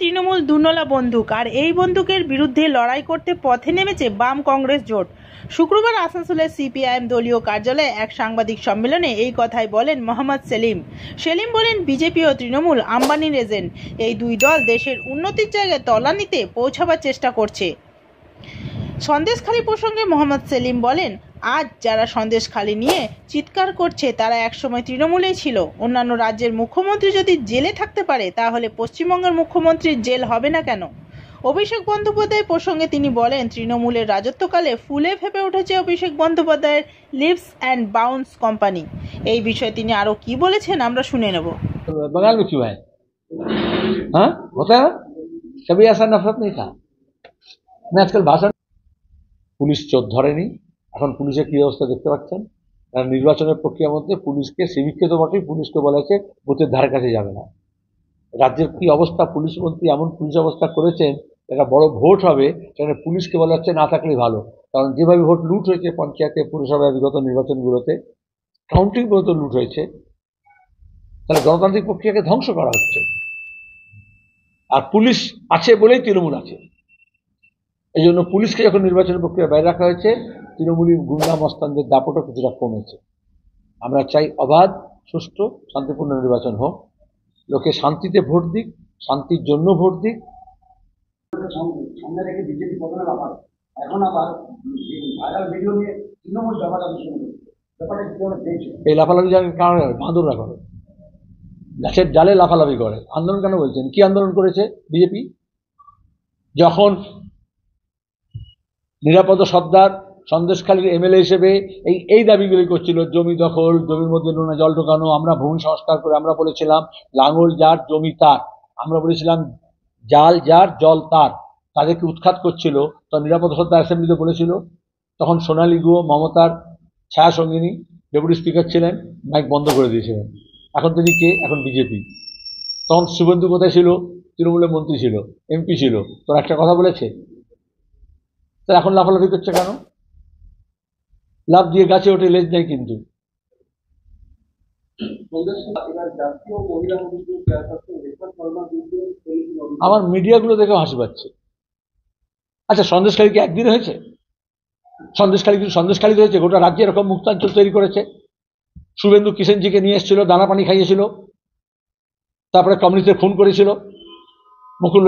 তৃণমূল দুনলা বন্দুক, আর এই বন্দুকের বিরুদ্ধে লড়াই করতে পথে নেমেছে বাম কংগ্রেস জোট। শুক্রবার আসানসোলের সিপিআইএম দলীয় কার্যালয়ে এক সাংবাদিক সম্মেলনে এই কথাই বলেন মোহাম্মদ সেলিম। সেলিম বলেন, বিজেপি ও তৃণমূল আম্বানির এজেন্ট। এই দুই দল দেশের উন্নতির জায়গায় তলানিতে পৌঁছাবার চেষ্টা করছে। সন্দেশখালী প্রসঙ্গে মোহাম্মদ সেলিম বলেন, আজ যারা সন্দেশখালী নিয়ে চিৎকার করছে তারা একসময় তৃণমূলেই ছিল। অন্যান্য রাজ্যের মুখ্যমন্ত্রী যদি জেলে থাকতে পারে, তাহলে পশ্চিমবঙ্গের মুখ্যমন্ত্রীর জেল হবে না কেন? অভিষেক বন্দ্যোপাধ্যায় প্রসঙ্গে তিনি বলেন, তৃণমূলের রাজত্বকালে ফুলে ফেপে উঠেছে অভিষেক বন্দ্যোপাধ্যায়ের লিভস অ্যান্ড বাউন্স কোম্পানি। এই বিষয়ে তিনি আরো কি বলেছেন আমরা শুনে নেব। बंगाल में क्यों है? हाँ, होता है ना? कभी ऐसा नफरत नहीं था। मैं आजकल भाषण পুলিশ চোর ধরেনি। এখন পুলিশের কি অবস্থা দেখতে পাচ্ছেন। নির্বাচনের প্রক্রিয়ার মধ্যে পুলিশকে সিভিককে তো বটেই, পুলিশকে বলেছে বুথের ধারে কাছে যাবে না। রাজ্যের কি অবস্থা, পুলিশ মন্ত্রী এমন পুলিশ অবস্থা করেছেন, একটা বড় ভোট হবে সেখানে পুলিশকে বলা হচ্ছে না থাকলেই ভালো। কারণ যেভাবে ভোট লুট হয়েছে পঞ্চায়েতে, পুরসভায় বিগত নির্বাচনগুলোতে, কাউন্টিংগুলোতে লুট হয়েছে, তাহলে গণতান্ত্রিক প্রক্রিয়াকে ধ্বংস করা হচ্ছে। আর পুলিশ আছে বলেই তৃণমূল আছে। এই জন্য পুলিশকে যখন নির্বাচনের প্রক্রিয়া বাইরে রাখা হয়েছে, তৃণমূলী গুন্ডা মস্তানদের দাপটও কিছুটা কমেছে। আমরা চাই অবাধ, সুষ্ঠু, শান্তিপূর্ণ নির্বাচন হোক, লোকে শান্তিতে ভোট দিক, শান্তির জন্য ভোট দিক। সামনে রেখে বিজেপি প্রথমে লাফাল, এখন আবার ভাইরাল ভিডিও নিয়ে তৃণমূল লাফালাফি শুরু করেছে। ব্যাপারটা কি ধরনের দেখছে? এই লাফালাফি যার কারণে বাঁদররা করে, গাছের ডালে লাফালাফি করে। আন্দোলন কেন বলছেন? কি আন্দোলন করেছে বিজেপি? যখন নিরাপদ সর্দার সন্দেশখালীর এমএলএ হিসেবে এই দাবিগুলি করছিল, জমি দখল, জমির মধ্যে নোনা জল ঢোকানো, আমরা ভূমি সংস্কার করে আমরা বলেছিলাম লাঙল যার জমি তার, আমরা বলেছিলাম জাল যার জল তার, তাদেরকে উৎখাত করছিল। তো নিরাপদ সর্দার অ্যাসেম্বলিতে বলেছিল, তখন সোনালী গুহ মমতার ছায়া সঙ্গিনী ডেপুটি স্পিকার ছিলেন, মাইক বন্ধ করে দিয়েছিলেন। এখন তিনি কে? এখন বিজেপি। তখন শুভেন্দু কোথায় ছিল? তৃণমূলের মন্ত্রী ছিল, এমপি ছিল, তোর একটা কথা বলেছে? তো এখন লাফালাফি করছে কেন? লাভ দিয়ে গাছে ওঠে, লেজ নেই কিন্তু। আমার মিডিয়াগুলো দেখে হাসি পাচ্ছে। আচ্ছা, সন্দেশখালী কি একদিন হয়েছে? সন্দেশখালীতে হয়েছে, গোটা রাজ্যে এরকম মুক্তাঞ্চল তৈরি করেছে। শুভেন্দু কিষেনজিকে নিয়ে এসেছিল, দানা পানি খাইয়েছিল, তারপরে কমিউনিস্টদের খুন করেছিল, মুকুল